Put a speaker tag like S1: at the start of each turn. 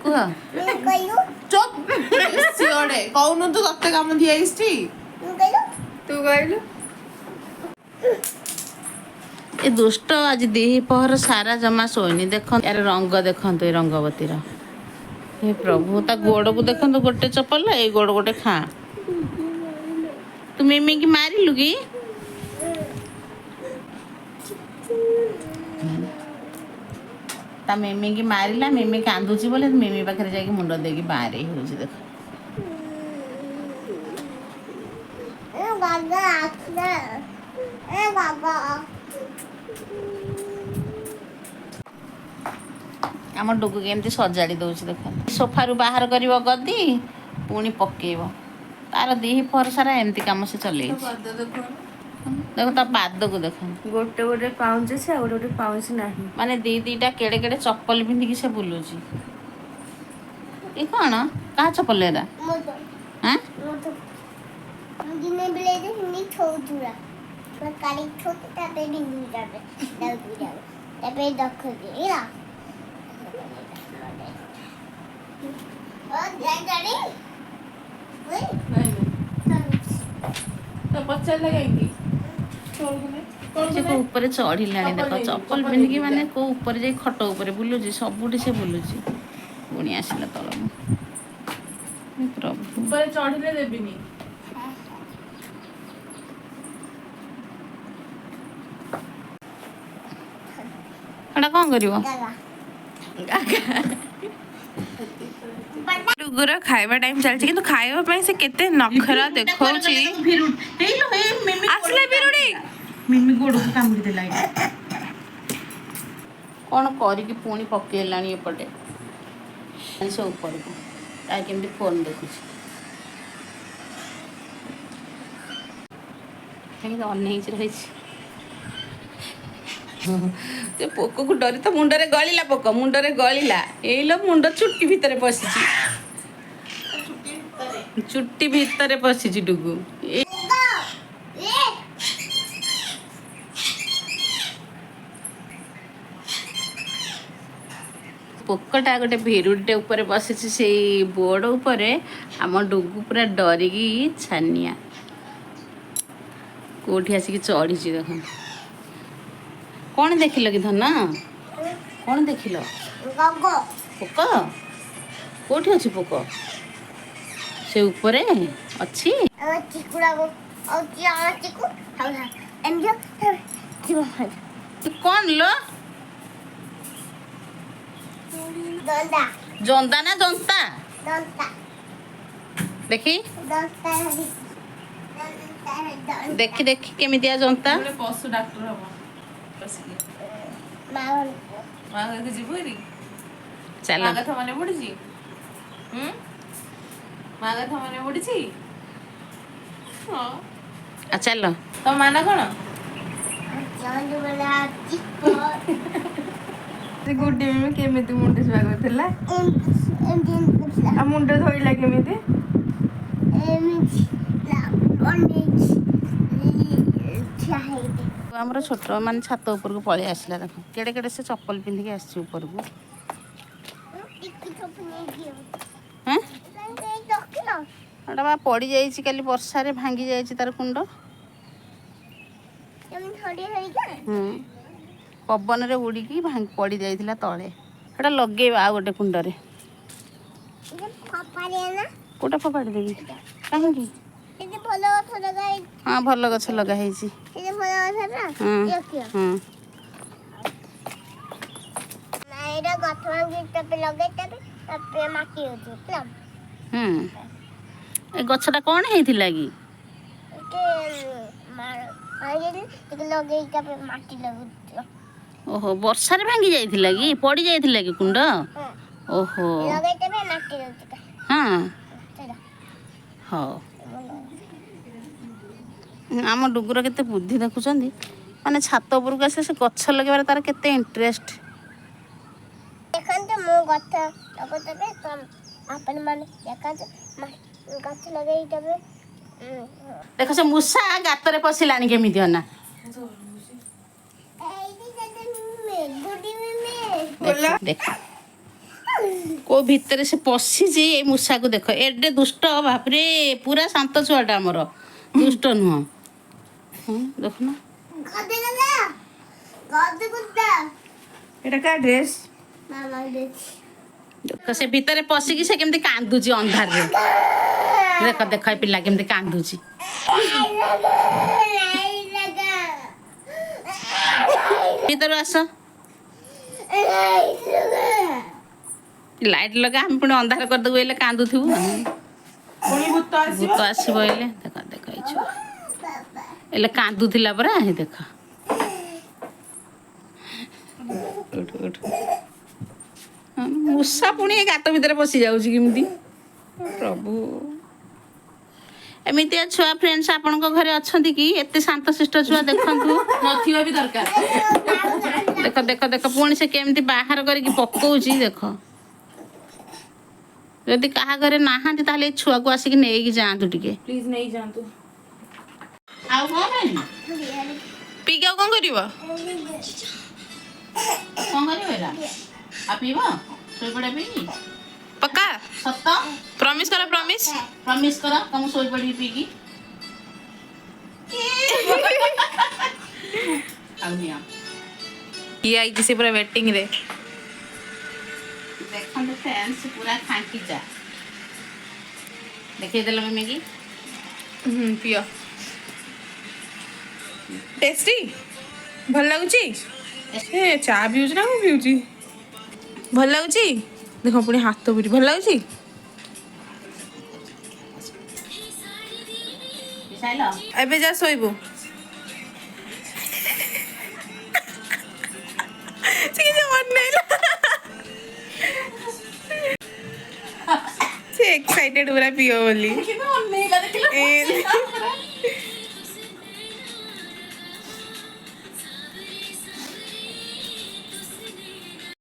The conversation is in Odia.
S1: କୁହ ଚୁପ୍ ସିଓଡେ କହୁନୁ ତୁ ତତେ କାମ ଦିଆଇଛି
S2: ତୁ କହିଲୁ
S1: ଏ ଦୁଷ୍ଟ ଆଜି ଦିପହର ସାରା ଜମା ଶୋଇନି ଦେଖନ୍ତୁ ୟାର ରଙ୍ଗ ଦେଖନ୍ତୁ ଏ ରଙ୍ଗବତୀର ହେ ପ୍ରଭୁ ତା ଗୋଡକୁ ଦେଖନ୍ତୁ ଗୋଟେ ଚପଲ ଏଇ ଗୋଡ ଗୋଟେ ଖାଁ ତୁ ମିମିକି ମାରିଲୁ କି ତା ମିମିକି ମାରିଲା ମିମି କାନ୍ଦୁଛି ବୋଲି ମିମି ପାଖରେ ଯାଇକି ମୁଣ୍ଡ ଦେଇକି ବାଁରେଇ ହେଉଛି ଦେଖ ଆମ ଡୁଗୁକି ଏମିତି ସଜାଡ଼ି ଦେଉଛି ଦେଖ ସୋଫାରୁ ବାହାର କରିବ ଗଦି ପୁଣି ପକେଇବ ତାର ଦିପହର ସାରା ଏମିତି କାମ ସେ ଚଲେଇଛି ଦେଖ ତା ପାଦକୁ ଦେଖ
S2: ଗୋଟେ ଗୋଟେ ପାଉଁଜି ଅଛି ଆଉ ଗୋଟେ ପାଉଁଜି ନାହିଁ
S1: ମାନେ ଦିଟା କେଡ଼େ କେଡ଼େ ଚପଲ ପିନ୍ଧିକି ସେ ବୁଲୁଛି ଏ କ'ଣ କାହା ଚପଲ ଏରା ଆଁ
S2: ପଚାରିଲେ କାହିଁକି
S1: ସେ କୋଉ ଉପରେ ଚଢ଼ିଲାଣି ଦେଖ ଚପଲ ପିନ୍ଧିକି ମାନେ କୋଉ ଉପରେ ଯାଇ ଖଟ ଉପରେ ବୁଲୁଛି ସବୁଠି ସେ ବୁଲୁଛି ପୁଣି ଆସିଲା ତଳକୁ ପ୍ରଭୁ
S2: ଉପରେ ଚଢିଲେ ଦେବିନି
S1: ଏଟା କ'ଣ କରିବ
S2: ଡୁଗୁର ଖାଇବା ଟାଇମ୍ ଚାଲିଛି କିନ୍ତୁ ଖାଇବା ପାଇଁ ସେ କେତେ ନଖରା ଦେଖଉଛି ଆସିଲେ ବିରୁଡି
S1: ମିମି ଗୋଡ଼କୁ କାମୁଡ଼ି ଦେଲା କ'ଣ କରିକି ପୁଣି ପକେଇଲାଣି ଏପଟେ ସେ ଉପରକୁ ତା କେମିତି ଫୋନ୍ ଦେଖୁଛି କେମିତି ଅନେଇଛି ରହିଛି ସେ ପୋକକୁ ଡରି ତ ମୁଣ୍ଡରେ ଗଳିଲା ପୋକ ମୁଣ୍ଡରେ ଗଳିଲା ଏଇଲୋ ମୁଣ୍ଡ ଚୁଟି ଭିତରେ ପଶିଛି ଚୁଟି ଭିତରେ ପଶିଛି ଡୁଗୁ ପୋକଟା ଗୋଟେ ଭିରୁଡ଼ିଟେ ଉପରେ ବସିଛି ସେଇ ବୋର୍ଡ଼ ଉପରେ ଆମ ଡୁଗୁ ପୁରା ଡରିକି ଛାନିଆ କେଉଁଠି ଆସିକି ଚଢ଼ିଛି ଦେଖନ୍ତୁ କ'ଣ ଦେଖିଲ କି ଧନ କ'ଣ ଦେଖିଲ ପୋକ କେଉଁଠି ଅଛି ପୋକ ସେ ଉପରେ ଅଛି କ'ଣ ଲୋ ଜନ୍ଦା ନା ଜନ୍ତା ଦେଖି ଦେଖି ଦେଖି କେମିତିଆ ଜନ୍ତା
S2: ପଶୁ ଡାକ୍ତର ହବ ମା ଘରକୁ ଯିବୁ ଏରି
S1: ଚାଲ
S2: ମା କଥା ମନେ ପଡୁଛି ମା କଥା ମନେ ପଡୁଛି
S1: ଚାଲ
S2: ତମ ମା ନା କ'ଣ ଗୁଡି ମିମି କେମିତି ମୁଣ୍ଡ ସେବା କରୁଥିଲା ଆଉ ମୁଣ୍ଡ ଧୋଇଲା କେମିତି
S1: ଆମର ଛୋଟ ମାନେ ଛାତ ଉପରକୁ ପଳେଇ ଆସିଲା ଦେଖ କେଡ଼େ କେଡ଼େ ସେ ଚପଲ ପିନ୍ଧିକି ଆସିଛି ଉପରକୁ ଏଟା ବା ପଡ଼ିଯାଇଛି କାଲି ବର୍ଷାରେ ଭାଙ୍ଗି ଯାଇଛି ତାର କୁଣ୍ଡ ପବନରେ ଉଡ଼ିକି ପଡ଼ି ଯାଇଥିଲା ତଳେ ସେଟା ଲଗେଇବା ଆଉ ଗୋଟେ କୁଣ୍ଡରେ କୋଉଟା ଫୋପାଡ଼ି ଦେବି କାହିଁକି ହଁ ଭଲ ଗଛ ଲଗା ହେଇଛି ଏ ଗଛଟା କ'ଣ ହେଇଥିଲା କି ଓହୋ ବର୍ଷାରେ ଭାଙ୍ଗି ଯାଇଥିଲା କି ପଡ଼ି ଯାଇଥିଲା କି କୁଣ୍ଡ ଓହୋ ହଁ ହଉ ଆମ ଡୁଗୁର କେତେ ବୁଦ୍ଧି ଦେଖୁଛନ୍ତି ମାନେ ଛାତ ଉପରକୁ ଆସିଲେ ସେ ଗଛ ଲଗେଇବାରେ ତାର କେତେ ଇଣ୍ଟରେଷ୍ଟ
S3: ଦେଖନ୍ତୁ ମୁଁ ଗଛ ଲଗାଉଥିବେ ଆପଣମାନେ ଦେଖନ୍ତୁ ଗଛ ଲଗେଇଦେବେ
S1: ଦେଖ ସେ ମୂଷା ଗାତରେ ପଶିଲାଣି କେମିତି ଅନା ଦେଖ କୋଉ ଭିତରେ ସେ ପଶିଛି ଏଇ ମୂଷାକୁ ଦେଖ ଏଡେ ଦୁଷ୍ଟ ବାପରେ ପୁରା ଶାନ୍ତ ଛୁଆଟା ଆମର ଦୁଷ୍ଟ ନୁହଁ ଦେଖୁନ
S2: এটা কার ড্রেস
S1: ଦେଖ ସେ ଭିତରେ ପଶିକି ସେ କେମିତି କାନ୍ଦୁଛି ଅନ୍ଧାରରେ ଦେଖ ଦେଖ ଏ ପିଲା କେମିତି କାନ୍ଦୁଛି ଭିତରୁ ଆସ ଲାଇଟ୍ ଲଗା ଆମେ ପୁଣି ଅନ୍ଧାର କରିଦେବୁ ଏଲେ କାନ୍ଦୁଥିବୁ
S2: পুনি ভূত আসিব
S1: ଭୂତ ଆସିବ ଏଲେ ଦେଖ ଦେଖ ଏଇ ଛୁଆ ଏଲେ କାନ୍ଦୁଥିଲା ପରା ହେ ଦେଖ ଉଠ ଉଠ ମୂଷା ପୁଣି ଏ ଗାତ ଭିତରେ ପଶି ଯାଉଛି କେମିତି ପ୍ରଭୁ ଏମିତିଆ ଛୁଆ ଫ୍ରେଣ୍ଡସ୍ ଆପଣଙ୍କ ଘରେ ଅଛନ୍ତି କି ଏତେ ଶାନ୍ତଶିଷ୍ଟ ଛୁଆ ଦେଖନ୍ତୁ ନଥିବା ବି ଦରକାର ଦେଖ ଦେଖ ଦେଖ ପୁଣି ସେ କେମିତି ବାହାର କରିକି ପକଉଛି ଦେଖ ଯଦି କାହା ଘରେ ନାହାନ୍ତି ତାହେଲେ ଏଇ ଛୁଆକୁ ଆସିକି ନେଇକି ଯାଆନ୍ତୁ ଟିକେ
S2: প্লিজ নেই যাଆନ୍ତୁ
S1: ଆଉ କଣ ପାଇଁ
S2: ପିଇକି ଆଉ କଣ କରିବ
S1: କଣ କରିବ ଏରା ଆଉ ପିଇବ ଶୋଇପଡ଼ିବା ପିଇକି
S2: ପକ୍କା
S1: ସତ
S2: ପ୍ରମିସ୍ କର ପ୍ରମିସ୍
S1: ପ୍ରମିସ୍ କର ତମ ଶୋଇପଡ଼ିବି ପିଇକି ଆଉ ନିଅ
S2: କିଏ ଆଇଛି ସେ ପୁରା ୱେଟିଂ ରେ
S1: ଦେଖନ୍ତୁ ଫ୍ରେଣ୍ଡସ୍ ପୁରା ଖାଙ୍କିଚା ଦେଖେଇଦେଲ ମମିକି
S2: ପିଅ ଟେଷ୍ଟି ଭଲ ଲାଗୁଛି ଏ ଚା ପିଉଛି ନା କଣ ପିଉଛି ଭଲ ଲାଗୁଛି ଦେଖ ପୁଣି ହାତ ପିଠି ଭଲ ଲାଗୁଛି
S1: ପିସାଇଲ
S2: ଏବେ ଯା ଶୋଇବୁ ସେ କିଛି ଅନେଇଲା ସେ ଏକ୍ସାଇଟେଡ ପୁରା ପିଅ ବୋଲି
S1: ଅନେଇଲା ଦେଖିଲ
S2: ଏ